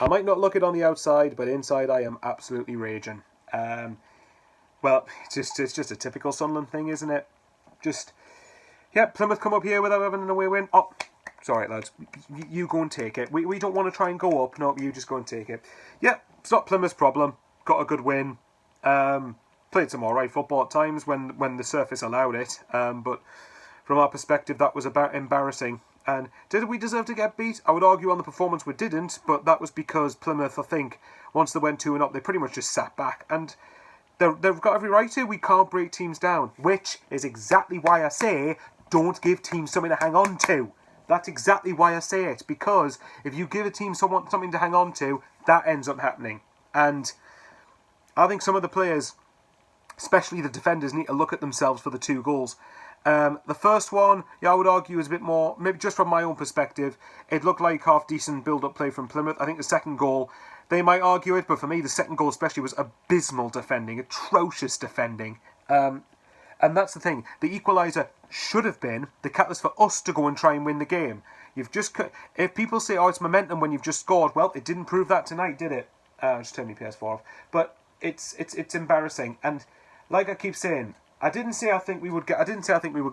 I might not look it on the outside, but inside I am absolutely raging. Well, it's just a typical Sunderland thing, isn't it? Plymouth come up here without having an away win. Oh, sorry, lads. You go and take it. We don't want to try and go up. No, you just go and take it. Yeah, it's not Plymouth's problem. Got a good win. Played some alright football at times when the surface allowed it. But from our perspective, that was about embarrassing. And did we deserve to get beat? I would argue on the performance we didn't, but that was because Plymouth, I think, once they went 2-0 up, they pretty much just sat back. And they've got every right to. We can't break teams down, which is exactly why I say don't give teams something to hang on to. That's exactly why I say it, because if you give a team something to hang on to, that ends up happening. And I think some of the players, especially the defenders, need to look at themselves for the 2 goals. The first one, I would argue is a bit more, maybe just from my own perspective, it looked like half-decent build-up play from Plymouth. I think the second goal, they might argue it, but for me, the second goal especially was abysmal defending, atrocious defending. And that's the thing, the equaliser should have been the catalyst for us to go and try and win the game. If people say, it's momentum when you've just scored, well, it didn't prove that tonight, did it? Just turn my PS4 off. But it's embarrassing, and like I keep saying, I didn't say I think we would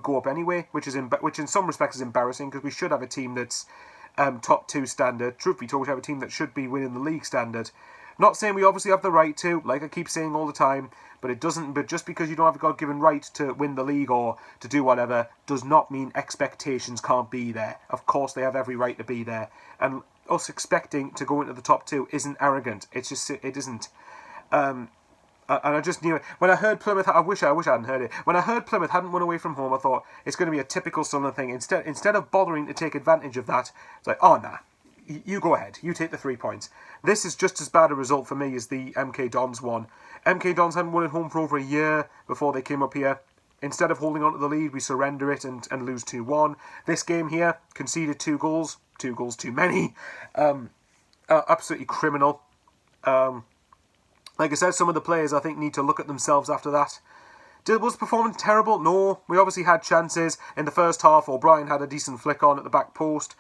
go up anyway, which in some respects is embarrassing because we should have a team that's top 2 standard. Truth be told, we have a team that should be winning the league standard. Not saying we obviously have the right to, like I keep saying all the time, but it doesn't. But just because you don't have a God-given right to win the league or to do whatever does not mean expectations can't be there. Of course, they have every right to be there, and us expecting to go into the top 2 isn't arrogant. It isn't. And I just knew it. When I heard Plymouth, I wish I hadn't heard it. When I heard Plymouth hadn't won away from home, I thought it's going to be a typical Sunderland thing. Instead of bothering to take advantage of that, it's like, oh nah, you go ahead, you take the 3 points. This is just as bad a result for me as the MK Dons one. MK Dons hadn't won at home for over a year before they came up here. Instead of holding on to the lead, we surrender it and lose 2-1. This game here, conceded 2 goals. 2 goals too many. Absolutely criminal. Like I said, some of the players, I think, need to look at themselves after that. Was the performance terrible? No. We obviously had chances. In the first half, O'Brien had a decent flick on at the back post.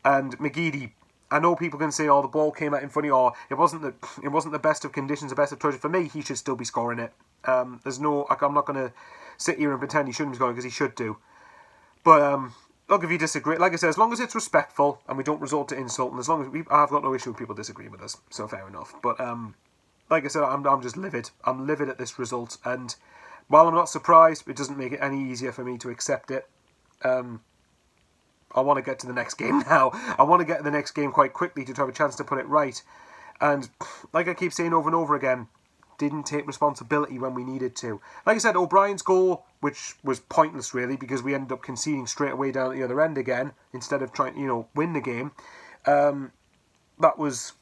And McGeady, I know people can say, the ball came out in funny, or it wasn't the best of conditions, the best of touches. For me, he should still be scoring it. I'm not going to sit here and pretend he shouldn't be scoring, because he should do. But, look, if you disagree, like I said, as long as it's respectful and we don't resort to insult, and as long as I've got no issue with people disagreeing with us, so fair enough. But, like I said, I'm just livid. I'm livid at this result, and while I'm not surprised, it doesn't make it any easier for me to accept it. I want to get to the next game now. I want to get to the next game quite quickly to have a chance to put it right. And like I keep saying over and over again, didn't take responsibility when we needed to. Like I said, O'Brien's goal, which was pointless really, because we ended up conceding straight away down at the other end again, instead of trying to, win the game. That was...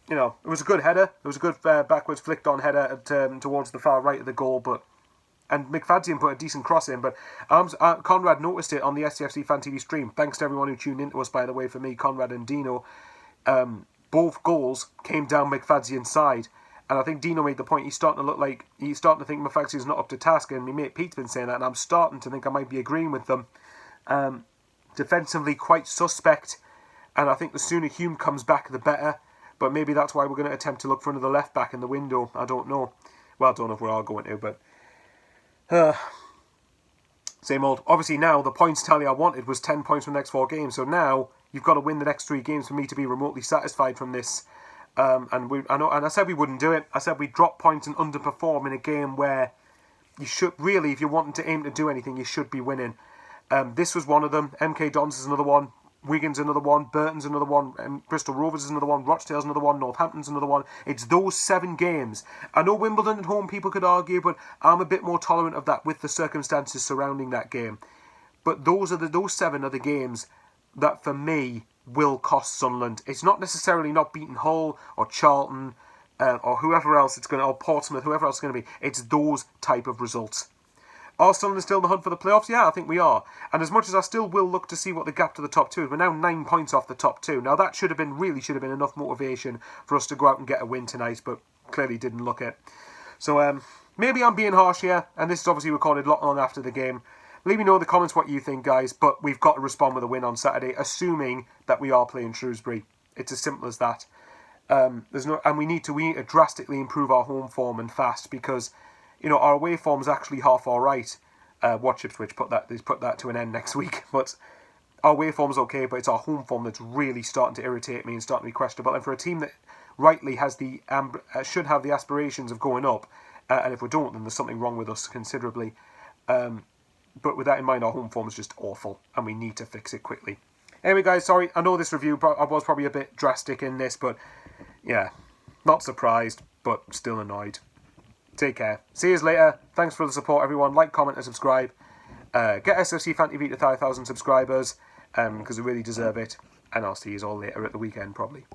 it was a good header. It was a good backwards flicked on header towards the far right of the goal, and McFadzean put a decent cross in. But Conrad noticed it on the SCFC Fan TV stream. Thanks to everyone who tuned into us, by the way, for me, Conrad and Dino. Both goals came down McFadzean's side, and I think Dino made the point. He's starting to think McFadzean's not up to task, and my mate Pete's been saying that, and I'm starting to think I might be agreeing with them. Defensively, quite suspect, and I think the sooner Hume comes back, the better. But maybe that's why we're going to attempt to look for another left back in the window. I don't know. Well, I don't know if we are going to, but... same old. Obviously now, the points tally I wanted was 10 points from the next 4 games. So now, you've got to win the next 3 games for me to be remotely satisfied from this. And I said we wouldn't do it. I said we'd drop points and underperform in a game where you should... Really, if you're wanting to aim to do anything, you should be winning. This was one of them. MK Dons is another one. Wigan's another one, Burton's another one, Bristol Rovers is another one, Rochdale's another one, Northampton's another one. It's those 7 games. I know Wimbledon at home people could argue, but I'm a bit more tolerant of that with the circumstances surrounding that game. But those 7 are the games that for me will cost Sunderland. It's not necessarily not beating Hull or Charlton or whoever else it's going to, or Portsmouth, whoever else it's going to be. It's those type of results. Are Sunderland still in the hunt for the playoffs? Yeah, I think we are. And as much as I still will look to see what the gap to the top 2 is, we're now 9 points off the top 2. Now that should have been enough motivation for us to go out and get a win tonight, but clearly didn't look it. So maybe I'm being harsh here, and this is obviously recorded long after the game. Leave me know in the comments what you think, guys, but we've got to respond with a win on Saturday, assuming that we are playing Shrewsbury. It's as simple as that. And we need to drastically improve our home form and fast, because our away form is actually half all right. Watch Ipswich put that to an end next week, but our away form's okay, but it's our home form that's really starting to irritate me and starting to be questionable. And for a team that rightly has should have the aspirations of going up, and if we don't, then there's something wrong with us considerably. But with that in mind, our home form is just awful, and we need to fix it quickly. Anyway, guys, sorry, I know this review I was probably a bit drastic in this, but yeah, not surprised, but still annoyed. Take care. See you later. Thanks for the support, everyone. Like, comment, and subscribe. Get SFC Fan TV to 5,000 subscribers, because we really deserve it. And I'll see you all later at the weekend, probably.